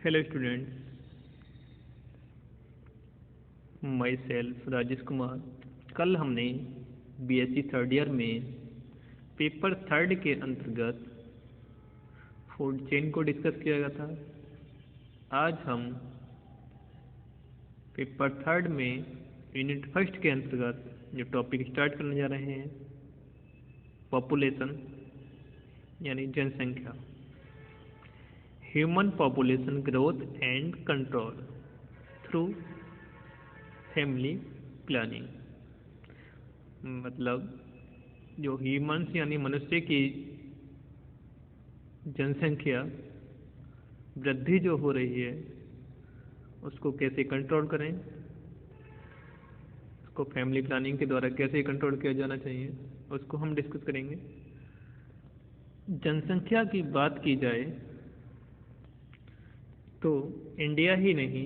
Hello students, my self Rajesh Kumar. कल हमने BSc third year में पेपर थर्ड के अंतर्गत फूड चेन को डिस्कस किया गया था। आज हम पेपर थर्ड में यूनिट फर्स्ट के अंतर्गत जो टॉपिक स्टार्ट करने जा रहे हैं, पॉपुलेशन यानी जनसंख्या, human population growth and control through family planning. मतलब जो ह्यूमन्स यानी मनुष्य की जनसंख्या वृद्धि जो हो रही है उसको कैसे कंट्रोल करें, उसको फैमिली प्लानिंग के द्वारा कैसे कंट्रोल किया जाना चाहिए, उसको हम डिस्कस करेंगे। जनसंख्या की बात की जाए तो इंडिया ही नहीं,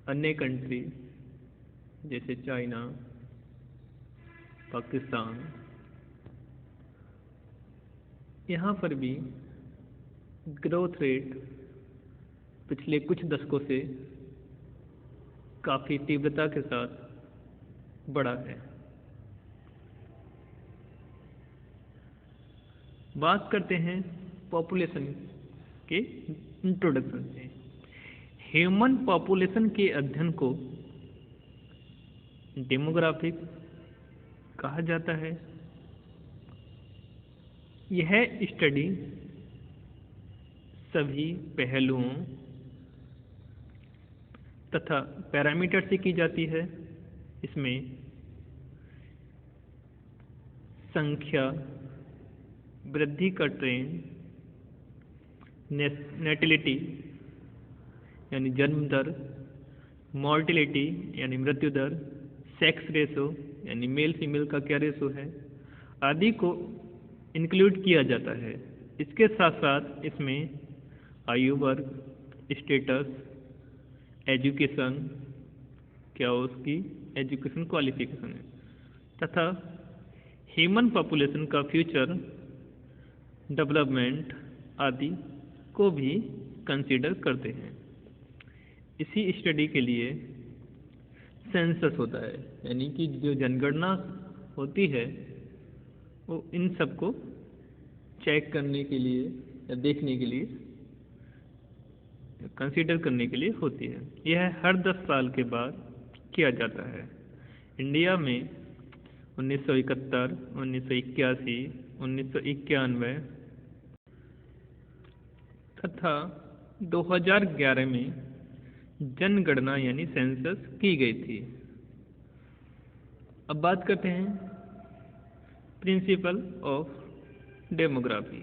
अन्य कंट्री जैसे चाइना, पाकिस्तान, यहाँ पर भी ग्रोथ रेट पिछले कुछ दशकों से काफ़ी तीव्रता के साथ बढ़ा है। बात करते हैं पॉपुलेशन के इंट्रोडक्शन से। ह्यूमन पॉपुलेशन के अध्ययन को डेमोग्राफिक कहा जाता है। यह स्टडी सभी पहलुओं तथा पैरामीटर से की जाती है। इसमें संख्या, वृद्धि का ट्रेंड, नेटिलिटी यानी जन्म दर, मॉर्टिलिटी यानी मृत्यु दर, सेक्स रेशो यानी मेल फीमेल का क्या रेशो है, आदि को इंक्लूड किया जाता है। इसके साथ साथ इसमें आयु वर्ग, स्टेटस, एजुकेशन, क्या उसकी एजुकेशन क्वालिफिकेशन है, तथा ह्यूमन पॉपुलेशन का फ्यूचर डेवलपमेंट आदि को भी कंसीडर करते हैं। इसी स्टडी के लिए सेंसस होता है, यानी कि जो जनगणना होती है वो इन सब को चेक करने के लिए या देखने के लिए, कंसीडर करने के लिए होती है। यह हर 10 साल के बाद किया जाता है। इंडिया में 1971, 1981, 1991 तथा 2011 में जनगणना यानी सेंसस की गई थी। अब बात करते हैं प्रिंसिपल ऑफ डेमोग्राफी।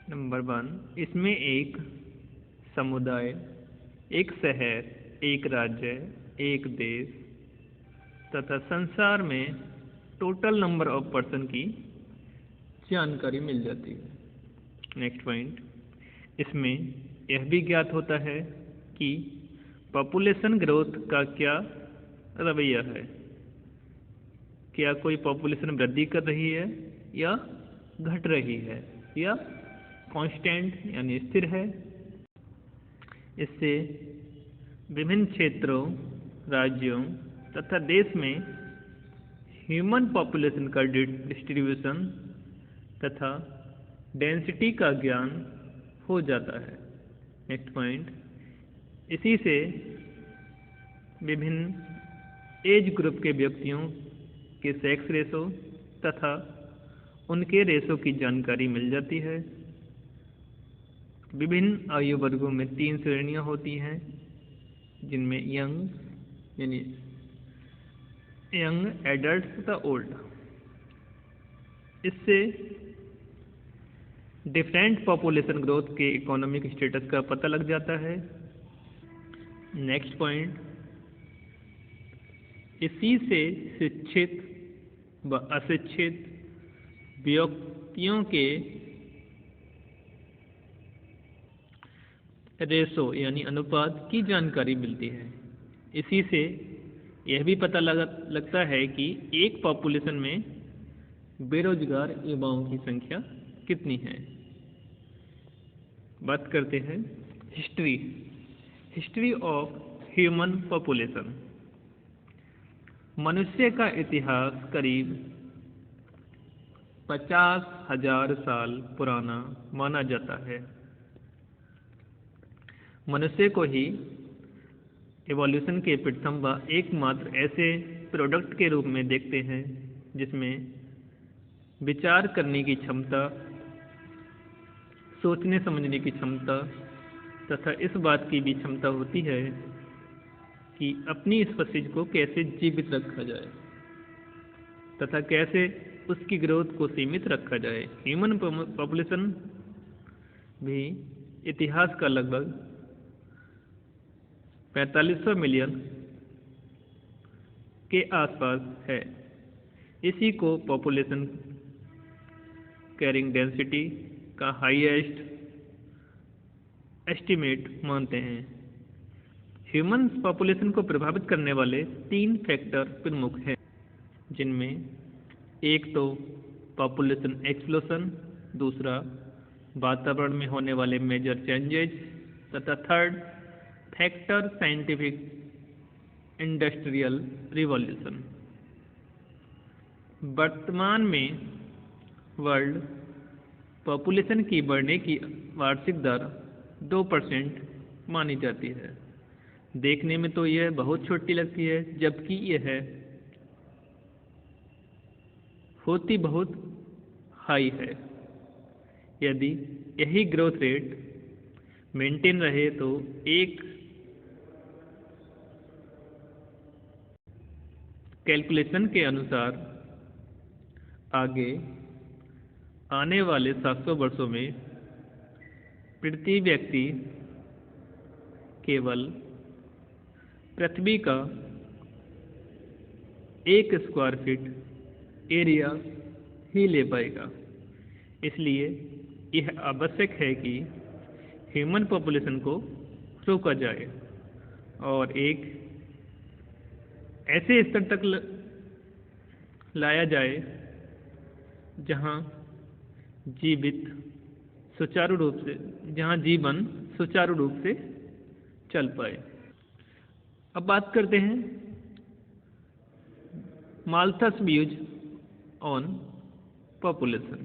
नंबर 1, इसमें एक समुदाय, एक शहर, एक राज्य, एक देश तथा संसार में टोटल नंबर ऑफ पर्सन की जानकारी मिल जाती है। नेक्स्ट पॉइंट, इसमें यह भी ज्ञात होता है कि पॉपुलेशन ग्रोथ का क्या रवैया है, क्या कोई पॉपुलेशन वृद्धि कर रही है या घट रही है या कांस्टेंट यानी स्थिर है। इससे विभिन्न क्षेत्रों, राज्यों तथा देश में ह्यूमन पॉपुलेशन का डिस्ट्रीब्यूशन तथा डेंसिटी का ज्ञान हो जाता है। नेक्स्ट पॉइंट, इसी से विभिन्न एज ग्रुप के व्यक्तियों के सेक्स रेशो तथा उनके रेशो की जानकारी मिल जाती है। विभिन्न आयु वर्गों में 3 श्रेणियां होती हैं, जिनमें यंग यानी यंग, एडल्ट तथा ओल्ड। इससे डिफरेंट पॉपुलेशन ग्रोथ के इकोनॉमिक स्टेटस का पता लग जाता है। नेक्स्ट पॉइंट, इसी से शिक्षित व अशिक्षित व्यक्तियों के रेशो यानी अनुपात की जानकारी मिलती है। इसी से यह भी पता लगता है कि एक पॉपुलेशन में बेरोजगार युवाओं की संख्या कितनी है। बात करते हैं history history of human population. मनुष्य का इतिहास करीब 50,000 साल पुराना माना जाता है। मनुष्य को ही एवोल्यूशन के प्रथम व एकमात्र ऐसे प्रोडक्ट के रूप में देखते हैं जिसमें विचार करने की क्षमता, सोचने समझने की क्षमता तथा इस बात की भी क्षमता होती है कि अपनी स्पीशीज को कैसे जीवित रखा जाए तथा कैसे उसकी ग्रोथ को सीमित रखा जाए। ह्यूमन पॉपुलेशन भी इतिहास का लगभग 4500 मिलियन के आसपास है। इसी को पॉपुलेशन कैरिंग डेंसिटी का हाईएस्ट एस्टीमेट मानते हैं। ह्यूमन पॉपुलेशन को प्रभावित करने वाले 3 फैक्टर प्रमुख हैं, जिनमें एक तो पॉपुलेशन एक्सप्लोशन, दूसरा वातावरण में होने वाले मेजर चेंजेज तथा third factor scientific industrial revolution. वर्तमान में वर्ल्ड पॉपुलेशन की बढ़ने की वार्षिक दर 2% मानी जाती है। देखने में तो यह बहुत छोटी लगती है, जबकि यह होती बहुत हाई है। यदि यही ग्रोथ रेट मेंटेन रहे तो एक कैलकुलेशन के अनुसार आगे आने वाले 700 वर्षों में प्रति व्यक्ति केवल पृथ्वी का 1 स्क्वायर फीट एरिया ही ले पाएगा। इसलिए यह आवश्यक है कि ह्यूमन पॉपुलेशन को रोका जाए और एक ऐसे स्तर तक लाया जाए जहां जीवन सुचारू रूप से चल पाए। अब बात करते हैं माल्थस व्यूज ऑन पॉपुलेशन।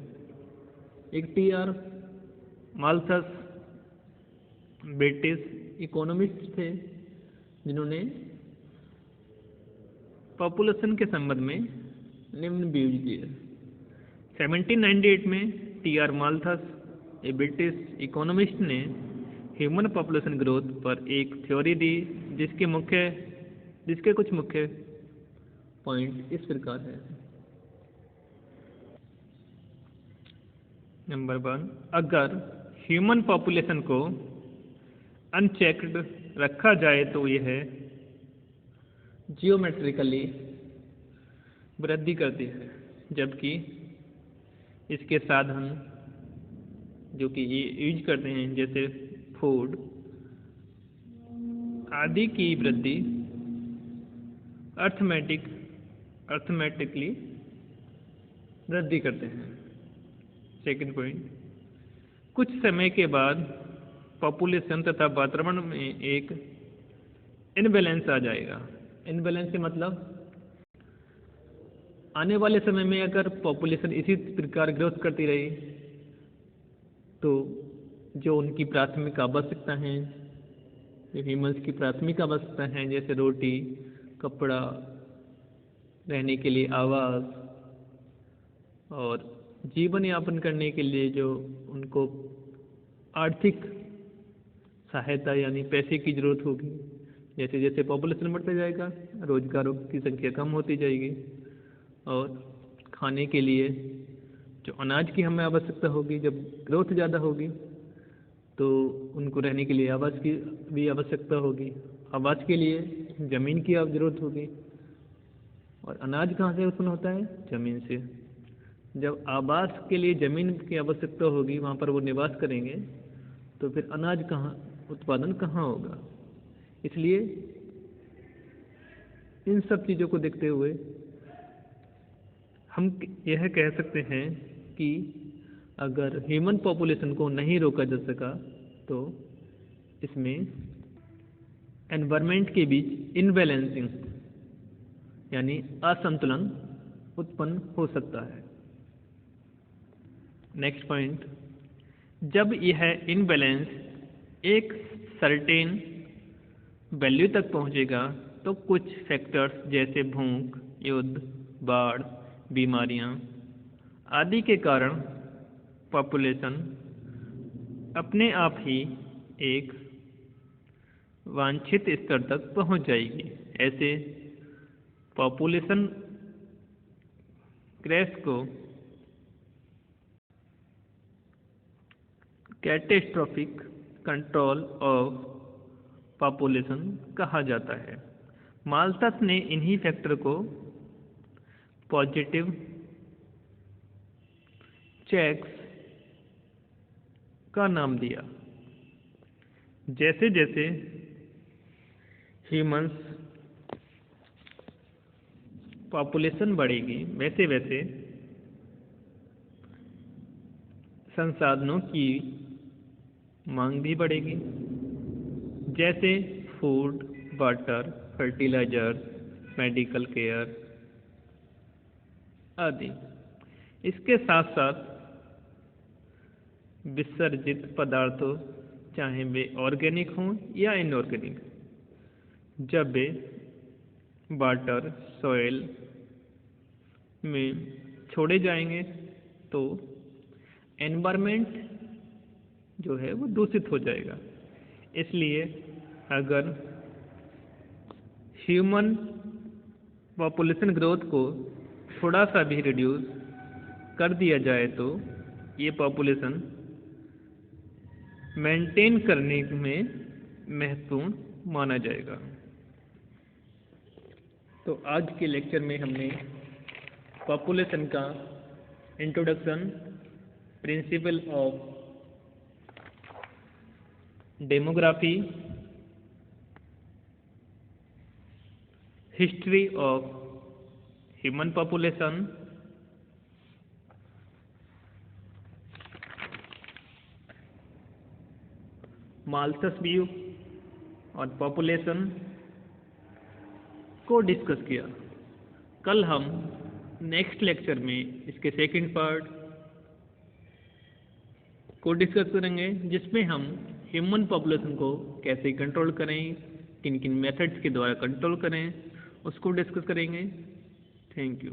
एक टी.आर. माल्थस ब्रिटिश इकोनॉमिस्ट थे जिन्होंने पॉपुलेशन के संबंध में निम्न व्यूज दिए। 1798 में टी.आर. माल्थस, ए ब्रिटिश इकोनॉमिस्ट, ने ह्यूमन पॉपुलेशन ग्रोथ पर एक थ्योरी दी जिसके कुछ मुख्य पॉइंट इस प्रकार है। नंबर 1, अगर ह्यूमन पॉपुलेशन को अनचेक्ड रखा जाए तो यह जियोमेट्रिकली वृद्धि करती है, जबकि इसके साधन जो कि यूज करते हैं जैसे फूड आदि की वृद्धि अर्थमेटिकली वृद्धि करते हैं। सेकंड पॉइंट, कुछ समय के बाद पॉपुलेशन तथा वातावरण में एक इनबैलेंस आ जाएगा। इनबैलेंस से मतलब आने वाले समय में अगर पॉपुलेशन इसी प्रकार ग्रोथ करती रही तो जो उनकी प्राथमिक आवश्यकता हैं, जो ह्यूमंस की प्राथमिक आवश्यकता हैं जैसे रोटी, कपड़ा, रहने के लिए आवास और जीवन यापन करने के लिए जो उनको आर्थिक सहायता यानी पैसे की जरूरत होगी, जैसे जैसे पॉपुलेशन बढ़ता जाएगा रोजगारों की संख्या कम होती जाएगी और खाने के लिए जो अनाज की हमें आवश्यकता होगी, जब ग्रोथ ज़्यादा होगी तो उनको रहने के लिए आवास की भी आवश्यकता होगी। आवास के लिए ज़मीन की ज़रूरत होगी और अनाज कहाँ से उत्पन्न होता है? ज़मीन से। जब आवास के लिए ज़मीन की आवश्यकता होगी, वहाँ पर वो निवास करेंगे, तो फिर अनाज कहाँ, उत्पादन कहाँ होगा? इसलिए इन सब चीज़ों को देखते हुए हम यह कह सकते हैं कि अगर ह्यूमन पॉपुलेशन को नहीं रोका जा सका तो इसमें एनवायरनमेंट के बीच इनबैलेंसिंग यानी असंतुलन उत्पन्न हो सकता है। नेक्स्ट पॉइंट, जब यह इनबैलेंस एक सर्टेन वैल्यू तक पहुंचेगा तो कुछ फैक्टर्स जैसे भूख, युद्ध, बाढ़, बीमारियां आदि के कारण पॉपुलेशन अपने आप ही एक वांछित स्तर तक पहुंच जाएगी। ऐसे पॉपुलेशन क्रैश को कैटेस्ट्रोफिक कंट्रोल ऑफ पॉपुलेशन कहा जाता है। माल्थस ने इन्हीं फैक्टर को पॉजिटिव चेक्स का नाम दिया। जैसे जैसे ह्यूमंस पॉपुलेशन बढ़ेगी वैसे वैसे संसाधनों की मांग भी बढ़ेगी, जैसे food, water, fertiliser, medical care आदि। इसके साथ साथ विसर्जित पदार्थों, चाहे वे ऑर्गेनिक हों या इनऑर्गेनिक, जब वे वाटर, सॉइल में छोड़े जाएंगे तो एनवायरनमेंट जो है वो दूषित हो जाएगा। इसलिए अगर ह्यूमन पॉपुलेशन ग्रोथ को थोड़ा सा भी रिड्यूस कर दिया जाए तो ये पॉपुलेशन मेंटेन करने में महत्वपूर्ण माना जाएगा। तो आज के लेक्चर में हमने पॉपुलेशन का introduction, principle of demography, history of human population, Malthus view और पॉपुलेशन को डिस्कस किया। कल हम नेक्स्ट लेक्चर में इसके सेकंड पार्ट को डिस्कस करेंगे, जिसमें हम ह्यूमन पॉपुलेशन को कैसे कंट्रोल करें, किन किन मेथड्स के द्वारा कंट्रोल करें, उसको डिस्कस करेंगे। Thank you.